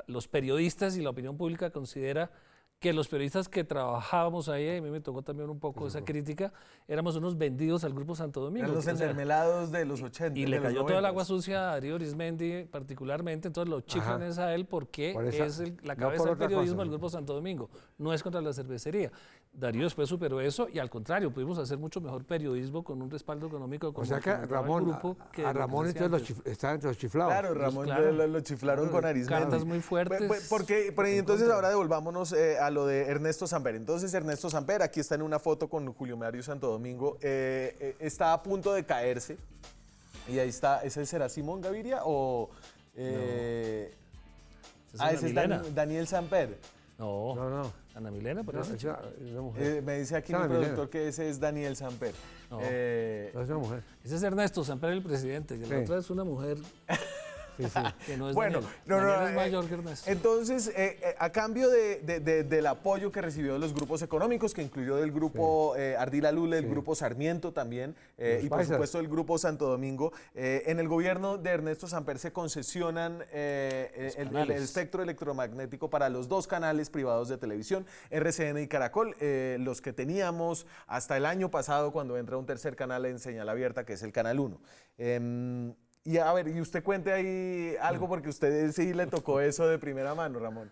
los periodistas y la opinión pública considera que los periodistas que trabajábamos ahí, a mí me tocó también un poco esa crítica, éramos unos vendidos al Grupo Santo Domingo. Eran los enmermelados de los 80. Y le cayó todo el agua sucia a Darío Arizmendi particularmente, entonces lo chiflan a él porque es la cabeza del periodismo del Grupo Santo Domingo, no es contra la cervecería. Darío después superó eso y al contrario, pudimos hacer mucho mejor periodismo con un respaldo económico. O sea que Ramón, a Ramón está entre los chiflados. Claro, Ramón lo chiflaron con Arismendi. Cartas muy fuertes. Entonces ahora devolvámonos a lo de Ernesto Samper. Entonces Ernesto Samper, aquí está en una foto con Julio Mario Santo Domingo, está a punto de caerse. Y ahí está, ¿ese será Simón Gaviria o...? Ese es Daniel Samper. No. Ana Milena, por eso. Me dice aquí mi productor que ese es Daniel Samper. No, es una mujer. Ese es Ernesto Samper, el presidente, que la otra es una mujer. Que no es bueno, Daniel es mayor que Ernesto. Entonces, a cambio del apoyo que recibió de los grupos económicos, que incluyó del grupo Ardila Lule, el grupo Sarmiento también, y por supuesto el grupo Santo Domingo, en el gobierno de Ernesto Samper se concesionan el espectro electromagnético para los 2 canales privados de televisión, RCN y Caracol, los que teníamos hasta el año pasado cuando entra un tercer canal en señal abierta, que es el Canal 1. Y a ver, y usted cuente ahí algo porque usted sí le tocó eso de primera mano, Ramón.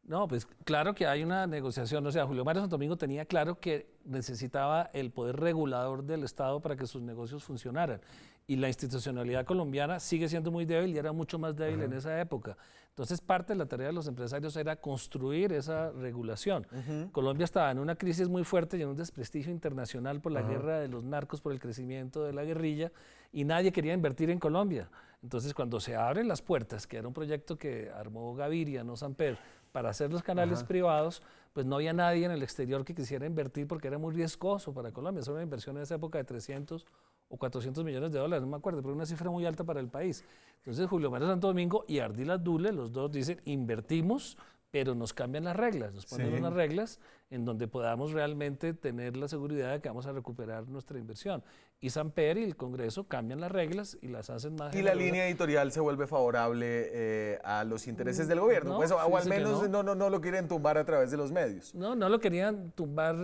No, pues claro que hay una negociación. O sea, Julio Mario Santo Domingo tenía claro que necesitaba el poder regulador del Estado para que sus negocios funcionaran. Y la institucionalidad colombiana sigue siendo muy débil y era mucho más débil en esa época. Entonces, parte de la tarea de los empresarios era construir esa regulación. Colombia estaba en una crisis muy fuerte y en un desprestigio internacional por la guerra de los narcos, por el crecimiento de la guerrilla, y nadie quería invertir en Colombia. Entonces, cuando se abren las puertas, que era un proyecto que armó Gaviria, no Samper, para hacer los canales privados, pues no había nadie en el exterior que quisiera invertir porque era muy riesgoso para Colombia. Era una inversión en esa época de 300 o 400 millones de dólares, no me acuerdo, pero una cifra muy alta para el país. Entonces Julio Mario Santo Domingo y Ardila Lule, los dos dicen, invertimos, pero nos cambian las reglas, nos ponen unas reglas en donde podamos realmente tener la seguridad de que vamos a recuperar nuestra inversión. Y Samper y el Congreso cambian las reglas y las hacen más. Y la línea editorial se vuelve favorable a los intereses del gobierno, pues, o al menos no lo quieren tumbar a través de los medios. No lo querían tumbar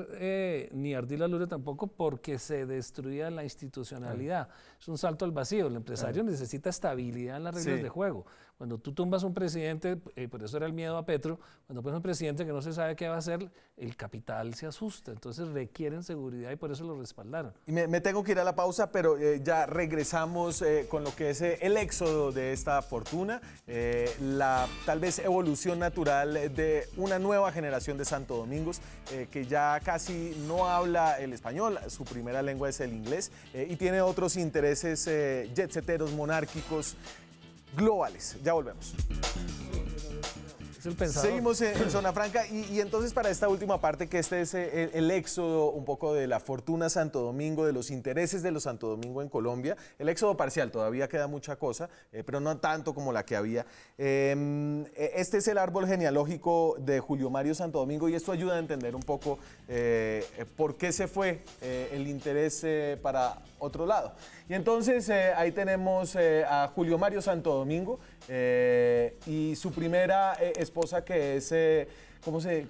ni Ardila Lule tampoco porque se destruía la institucionalidad. Es un salto al vacío. El empresario necesita estabilidad en las reglas de juego. Cuando tú tumbas un presidente, por eso era el miedo a Petro, cuando pones un presidente que no se sabe qué va a hacer, el capital se asusta. Entonces requieren seguridad y por eso lo respaldaron. Y me tengo que ir a la pausa, pero ya regresamos con lo que es el éxodo de esta fortuna, la tal vez evolución natural de una nueva generación de Santo Domingos que ya casi no habla el español, su primera lengua es el inglés y tiene otros intereses jet-seteros, monárquicos, globales. Ya volvemos. Seguimos en Zona Franca y entonces para esta última parte, que este es el éxodo un poco de la fortuna Santo Domingo, de los intereses de los Santo Domingo en Colombia, el éxodo parcial, todavía queda mucha cosa, pero no tanto como la que había. Este es el árbol genealógico de Julio Mario Santo Domingo y esto ayuda a entender un poco por qué se fue el interés para otro lado. Y entonces ahí tenemos a Julio Mario Santo Domingo y su primera esposa, que es, ¿cómo se?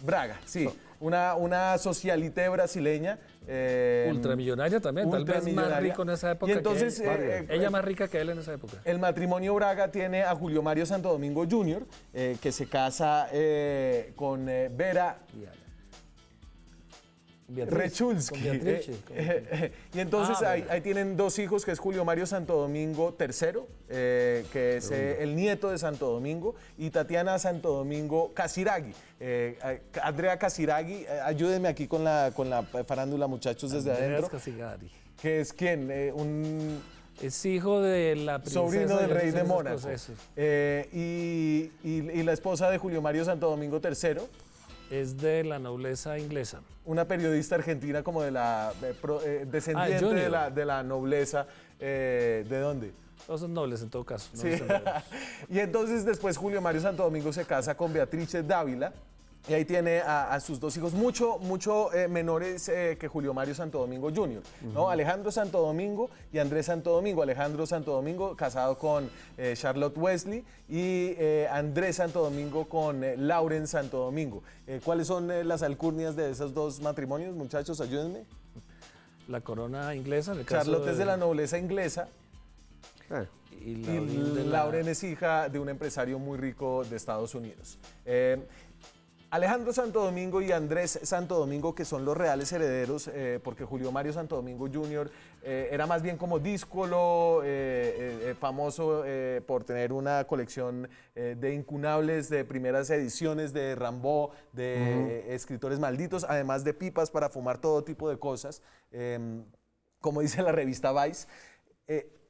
Braga, sí. Una socialité brasileña. Ultramillonaria también, tal vez más rico en esa época. Y entonces, ella más rica que él en esa época. El matrimonio Braga tiene a Julio Mario Santo Domingo Jr., que se casa con Vera Rechulski. Y entonces ahí tienen 2 hijos, que es Julio Mario Santo Domingo III, que es el nieto de Santo Domingo, y Tatiana Santo Domingo Casiraghi. Andrea Casiraghi, ayúdenme aquí con la farándula, muchachos, desde adentro. Casiraghi. ¿Que es quién? Es hijo de la princesa, sobrino del rey de Mónaco. Y la esposa de Julio Mario Santo Domingo III. Es de la nobleza inglesa. Una periodista argentina como de la descendiente de la nobleza. ¿De dónde? Todos son nobles en todo caso. Sí. Y entonces después Julio Mario Santo Domingo se casa con Beatrice Dávila. Y ahí tiene a sus 2 hijos, mucho menores que Julio Mario Santo Domingo Jr., ¿no? Alejandro Santo Domingo y Andrés Santo Domingo. Alejandro Santo Domingo casado con Charlotte Wesley y Andrés Santo Domingo con Lauren Santo Domingo. ¿Cuáles son las alcurnias de esos 2 matrimonios, muchachos? Ayúdenme. La corona inglesa. Charlotte es de la nobleza inglesa. Y Lauren es hija de un empresario muy rico de Estados Unidos. Alejandro Santo Domingo y Andrés Santo Domingo, que son los reales herederos, porque Julio Mario Santo Domingo Jr. Era más bien como díscolo, famoso por tener una colección de incunables, de primeras ediciones de Rimbaud, de escritores malditos, además de pipas para fumar todo tipo de cosas, como dice la revista Vice.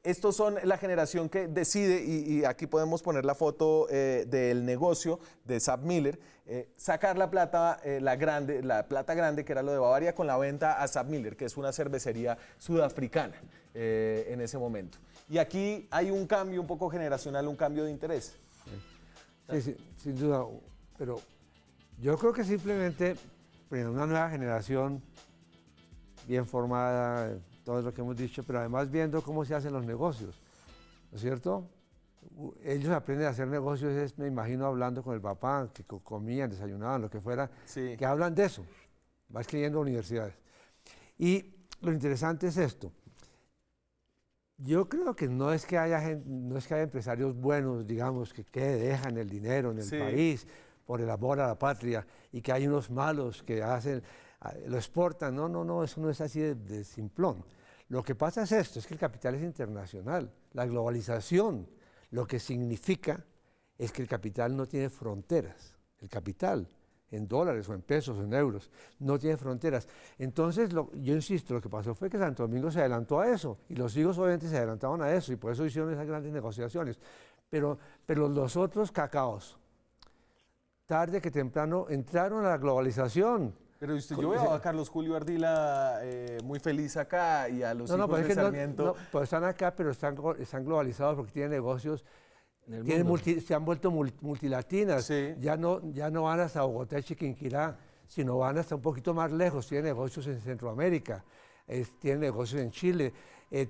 Estos son la generación que decide, y aquí podemos poner la foto del negocio de SABMiller, sacar la plata, la plata grande, que era lo de Bavaria, con la venta a SABMiller, que es una cervecería sudafricana en ese momento. Y aquí hay un cambio un poco generacional, un cambio de interés. Sí, sin duda, pero yo creo que simplemente una nueva generación bien formada, todo lo que hemos dicho, pero además viendo cómo se hacen los negocios, ¿no es cierto? Ellos aprenden a hacer negocios, me imagino, hablando con el papá, que comían, desayunaban, lo que fuera, sí, que hablan de eso, vas escribiendo a universidades. Y lo interesante es esto. Yo creo que no es que haya empresarios buenos, digamos, que dejan el dinero en el país por el amor a la patria, y que hay unos malos que lo exportan. No, eso no es así de simplón. Lo que pasa es esto, es que el capital es internacional. La globalización lo que significa es que el capital no tiene fronteras. El capital, en dólares o en pesos o en euros, no tiene fronteras. Entonces, yo insisto, lo que pasó fue que Santo Domingo se adelantó a eso, y los higos obviamente se adelantaban a eso, y por eso hicieron esas grandes negociaciones. Pero los otros cacaos, tarde que temprano, entraron a la globalización. Pero yo veo a Carlos Julio Ardila muy feliz acá, y a los hijos de Sarmiento. Pues están acá, pero están globalizados porque tienen negocios, se han vuelto multilatinas. Sí. Ya no van hasta Bogotá y Chiquinquirá, sino van hasta un poquito más lejos. Tienen negocios en Centroamérica, tienen negocios en Chile,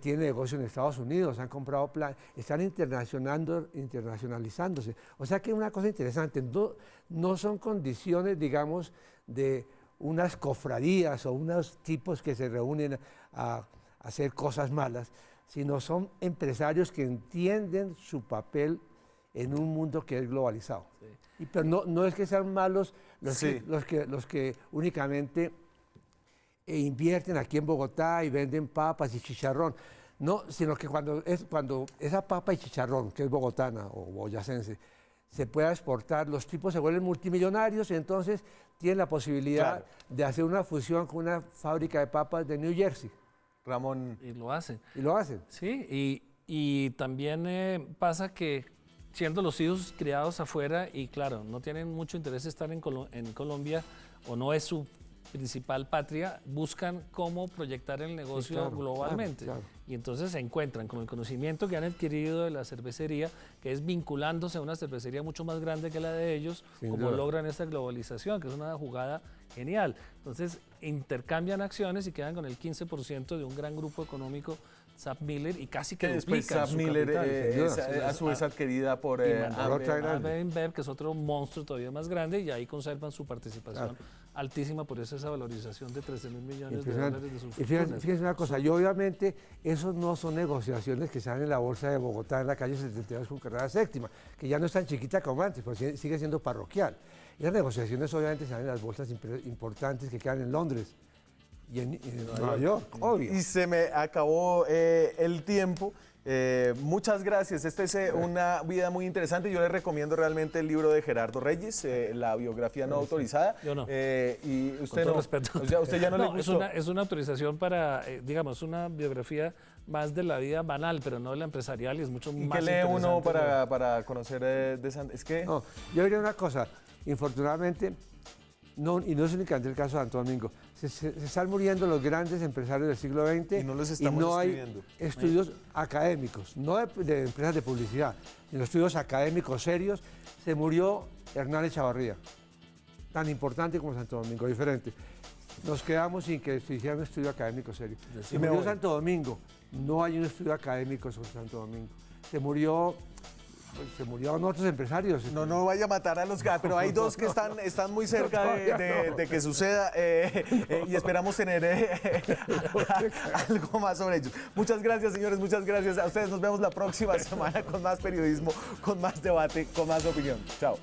tienen negocios en Estados Unidos, han comprado están internacionalizándose. O sea que es una cosa interesante, no son condiciones, digamos, de unas cofradías o unos tipos que se reúnen a hacer cosas malas, sino son empresarios que entienden su papel en un mundo que es globalizado. Sí. Pero no es que sean malos los que únicamente invierten aquí en Bogotá y venden papas y chicharrón. No, sino que cuando esa papa y chicharrón, que es bogotana o boyacense, se pueda exportar, los tipos se vuelven multimillonarios, y entonces tienen la posibilidad de hacer una fusión con una fábrica de papas de New Jersey. Ramón. Y lo hacen. Y lo hacen. Sí, y también pasa que siendo los hijos criados afuera, y claro, no tienen mucho interés en estar en Colombia, o no es su principal patria, buscan cómo proyectar el negocio globalmente. Claro. Y entonces se encuentran con el conocimiento que han adquirido de la cervecería, que es vinculándose a una cervecería mucho más grande que la de ellos, como logran esta globalización, que es una jugada genial. Entonces intercambian acciones y quedan con el 15% de un gran grupo económico, SABMiller, y casi que después SABMiller es a su vez adquirida por InBev, que es otro monstruo todavía más grande, y ahí conservan su participación altísima, por eso esa valorización de 13.000 millones de dólares de sus fortunas. Y fíjense una cosa, yo obviamente, esos no son negociaciones que se dan en la bolsa de Bogotá, en la calle 72 con carrera séptima, que ya no es tan chiquita como antes, pues sigue siendo parroquial. Esas negociaciones obviamente se dan en las bolsas importantes que quedan en Londres y en Nueva York, obvio. Y se me acabó el tiempo. Muchas gracias. Esta es una vida muy interesante. Yo les recomiendo realmente el libro de Gerardo Reyes, la biografía no autorizada. Yo no. Y usted no. Respeto. O sea, usted ya no le gustó. Es una autorización para, digamos, una biografía más de la vida banal, pero no de la empresarial, y es mucho más interesante. ¿Qué lee uno para conocer de Santo? Es que... No, yo diría una cosa. Infortunadamente, y no es únicamente el caso de Santo Domingo, se están muriendo los grandes empresarios del siglo XX, y no hay estudios académicos, no de empresas de publicidad, sino estudios académicos serios. Se murió Hernán Echavarría, tan importante como Santo Domingo, diferente. Nos quedamos sin que se hiciera un estudio académico serio. Se murió Santo Domingo, no hay un estudio académico sobre Santo Domingo. Se murieron otros empresarios. No vaya a matar a los pero hay dos que están muy cerca de que suceda, y esperamos tener algo más sobre ellos. Muchas gracias, señores, muchas gracias a ustedes. Nos vemos la próxima semana con más periodismo, con más debate, con más opinión. Chao.